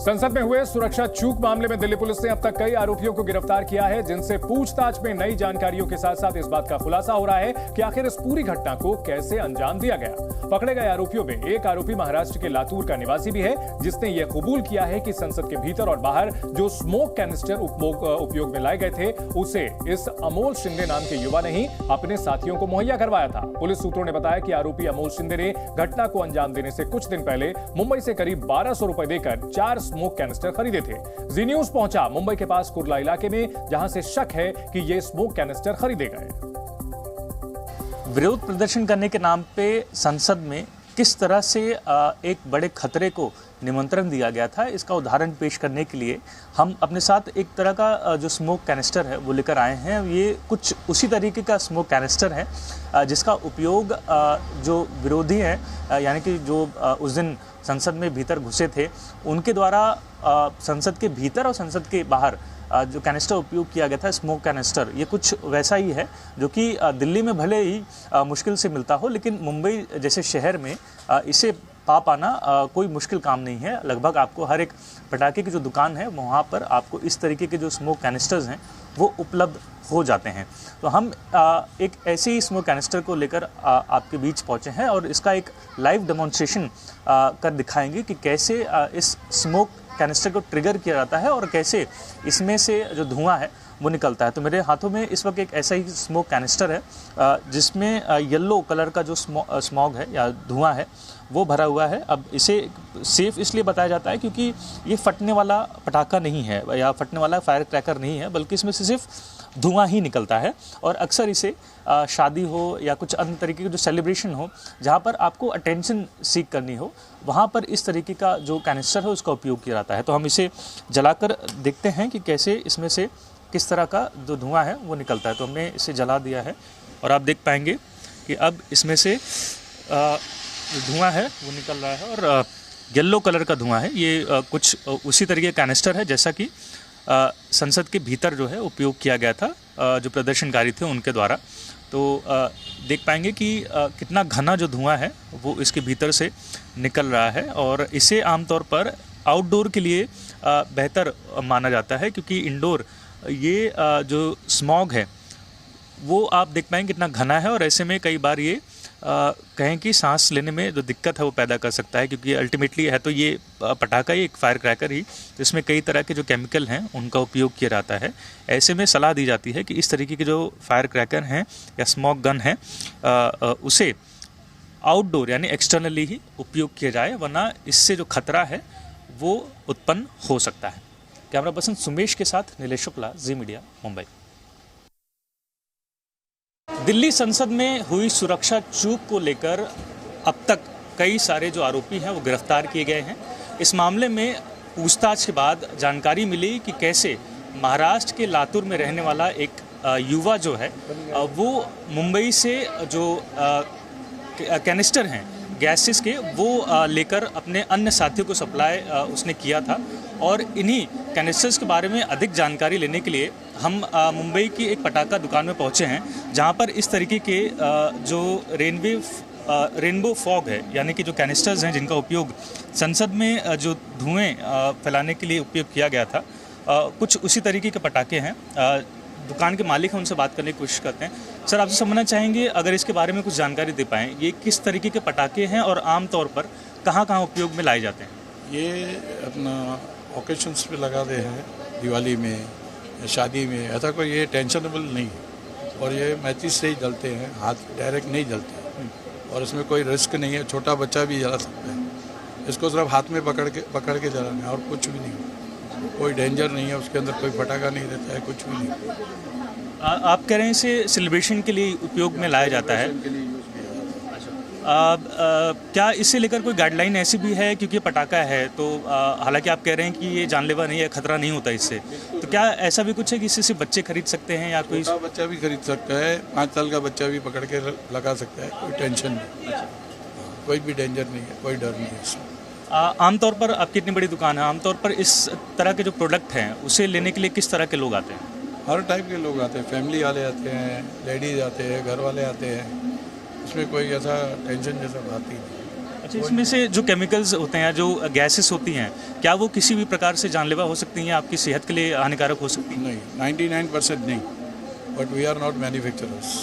संसद में हुए सुरक्षा चूक मामले में दिल्ली पुलिस ने अब तक कई आरोपियों को गिरफ्तार किया है, जिनसे पूछताछ में नई जानकारियों के साथ साथ इस बात का खुलासा हो रहा है कि आखिर इस पूरी घटना को कैसे अंजाम दिया गया। पकड़े गए आरोपियों में एक आरोपी महाराष्ट्र के लातूर का निवासी भी है, जिसने यह कबूल किया है कि संसद के भीतर और बाहर जो स्मोक कैनिस्टर उपयोग में लाए गए थे, उसे इस अमोल शिंदे नाम के युवा ने ही अपने साथियों को मुहैया करवाया था। पुलिस सूत्रों ने बताया कि आरोपी अमोल शिंदे ने घटना को अंजाम देने से कुछ दिन पहले मुंबई से करीब 1200 रुपए देकर 4 स्मोक कैनिस्टर खरीदे थे। जी न्यूज पहुंचा मुंबई के पास कुर्ला इलाके में, जहां से शक है कि ये स्मोक कैनिस्टर खरीदे गए। विरोध प्रदर्शन करने के नाम पे संसद में किस तरह से एक बड़े खतरे को निमंत्रण दिया गया था, इसका उदाहरण पेश करने के लिए हम अपने साथ एक तरह का जो स्मोक कैनिस्टर है वो लेकर आए हैं। ये कुछ उसी तरीके का स्मोक कैनिस्टर है जिसका उपयोग जो विरोधी हैं, यानी कि जो उस दिन संसद में भीतर घुसे थे, उनके द्वारा संसद के भीतर और संसद के बाहर जो कैनिस्टर उपयोग किया गया था, स्मोक कैनिस्टर, ये कुछ वैसा ही है जो कि दिल्ली में भले ही मुश्किल से मिलता हो, लेकिन मुंबई जैसे शहर में इसे पा पाना कोई मुश्किल काम नहीं है। लगभग आपको हर एक पटाखे की जो दुकान है वहाँ पर आपको इस तरीके के जो स्मोक कैनिस्टर्स हैं वो उपलब्ध हो जाते हैं। तो हम एक ऐसे ही स्मोक कैनिस्टर को लेकर आपके बीच पहुँचे हैं और इसका एक लाइव डेमोन्स्ट्रेशन कर दिखाएंगे कि कैसे इस स्मोक कैनिस्टर को ट्रिगर किया जाता है और कैसे इसमें से जो धुआं है वो निकलता है। तो मेरे हाथों में इस वक्त एक ऐसा ही स्मोक कैनिस्टर है जिसमें येलो कलर का जो स्मॉग है या धुआं है वो भरा हुआ है। अब इसे सेफ़ इसलिए बताया जाता है क्योंकि ये फटने वाला पटाखा नहीं है या फटने वाला फायर क्रैकर नहीं है, बल्कि इसमें से सिर्फ धुआं ही निकलता है। और अक्सर इसे शादी हो या कुछ अन्य तरीके की जो सेलिब्रेशन हो, जहाँ पर आपको अटेंशन सीख करनी हो, वहाँ पर इस तरीके का जो कैनिस्टर है उसका उपयोग किया जाता है। तो हम इसे जलाकर देखते हैं कि कैसे इसमें से किस तरह का जो धुआं है वो निकलता है। तो हमने इसे जला दिया है और आप देख पाएंगे कि अब इसमें से जो धुआं है वो निकल रहा है और येलो कलर का धुआं है। ये कुछ उसी तरीके का कैनिस्टर है जैसा कि संसद के भीतर जो है उपयोग किया गया था जो प्रदर्शनकारी थे उनके द्वारा। तो देख पाएंगे कि कितना घना जो धुआं है वो इसके भीतर से निकल रहा है और इसे आमतौर पर आउटडोर के लिए बेहतर माना जाता है, क्योंकि इंडोर ये जो स्मॉग है वो आप देख पाएंगे कितना घना है और ऐसे में कई बार ये कहें कि सांस लेने में जो दिक्कत है वो पैदा कर सकता है, क्योंकि अल्टीमेटली है तो ये पटाखा ही एक फायर क्रैकर ही, तो इसमें कई तरह के जो केमिकल हैं उनका उपयोग किया जाता है। ऐसे में सलाह दी जाती है कि इस तरीके के जो फायर क्रैकर हैं या स्मोक गन है उसे आउटडोर यानी एक्सटर्नली ही उपयोग किया जाए, वरना इससे जो खतरा है वो उत्पन्न हो सकता है। कैमरा पर्सन सुमेश के साथ नीलेश शुक्ला, जी मीडिया, मुंबई। दिल्ली संसद में हुई सुरक्षा चूक को लेकर अब तक कई सारे जो आरोपी हैं वो गिरफ्तार किए गए हैं। इस मामले में पूछताछ के बाद जानकारी मिली कि कैसे महाराष्ट्र के लातूर में रहने वाला एक युवा जो है वो मुंबई से जो कैनिस्टर हैं गैसेस के वो लेकर अपने अन्य साथियों को सप्लाई उसने किया था। और इन्हीं कैनिस्टर्स के बारे में अधिक जानकारी लेने के लिए हम मुंबई की एक पटाखा दुकान में पहुंचे हैं, जहां पर इस तरीके के जो रेनबो फॉग है, यानी कि जो कैनिस्टर्स हैं जिनका उपयोग संसद में जो धुएं फैलाने के लिए उपयोग किया गया था, कुछ उसी तरीके के पटाखे हैं। दुकान के मालिक हैं, उनसे बात करने की कोशिश करते हैं। सर, आपसे समझना चाहेंगे अगर इसके बारे में कुछ जानकारी दे पाएँ, ये किस तरीके के पटाखे हैं और आम तौर पर कहाँ कहाँ उपयोग में लाए जाते हैं? ये अपना ओकेशंस पे लगाते हैं, दिवाली में या शादी में, ऐसा कोई ये टेंशनेबल नहीं है और ये मैचिस से ही जलते हैं, हाथ डायरेक्ट नहीं जलते और इसमें कोई रिस्क नहीं है, छोटा बच्चा भी जला सकता है। इसको सिर्फ हाथ में पकड़ के जलाना है और कुछ भी नहीं, कोई डेंजर नहीं है, उसके अंदर कोई फटाका नहीं रहता है, कुछ भी नहीं। आप कह रहे हैं इसे सेलिब्रेशन के लिए उपयोग में लाया जाता है, क्या इससे लेकर कोई गाइडलाइन ऐसी भी है? क्योंकि पटाखा है तो हालांकि आप कह रहे हैं कि ये जानलेवा नहीं है, खतरा नहीं होता इससे, तो क्या ऐसा भी कुछ है कि इससे सिर्फ बच्चे खरीद सकते हैं या कोई बच्चा भी खरीद सकता है, 5 साल का बच्चा भी पकड़ के लगा सकता है, कोई टेंशन नहीं, कोई भी डेंजर नहीं है, कोई डर नहीं है इसमें। आमतौर पर आपकी इतनी बड़ी दुकान है, आमतौर पर इस तरह के जो प्रोडक्ट हैं उसे लेने के लिए किस तरह के लोग आते हैं? हर टाइप के लोग आते हैं, फैमिली वाले आते हैं, लेडीज़ आते हैं, घर वाले आते हैं, इसमें कोई ऐसा टेंशन जैसा बात ही नहीं। अच्छा, इसमें से जो केमिकल्स होते हैं, जो गैसेस होती हैं, क्या वो किसी भी प्रकार से जानलेवा हो सकती हैं, आपकी सेहत के लिए हानिकारक हो सकती हैं? नहीं, 99% नहीं, but we are not manufacturers.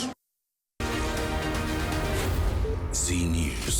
Z News.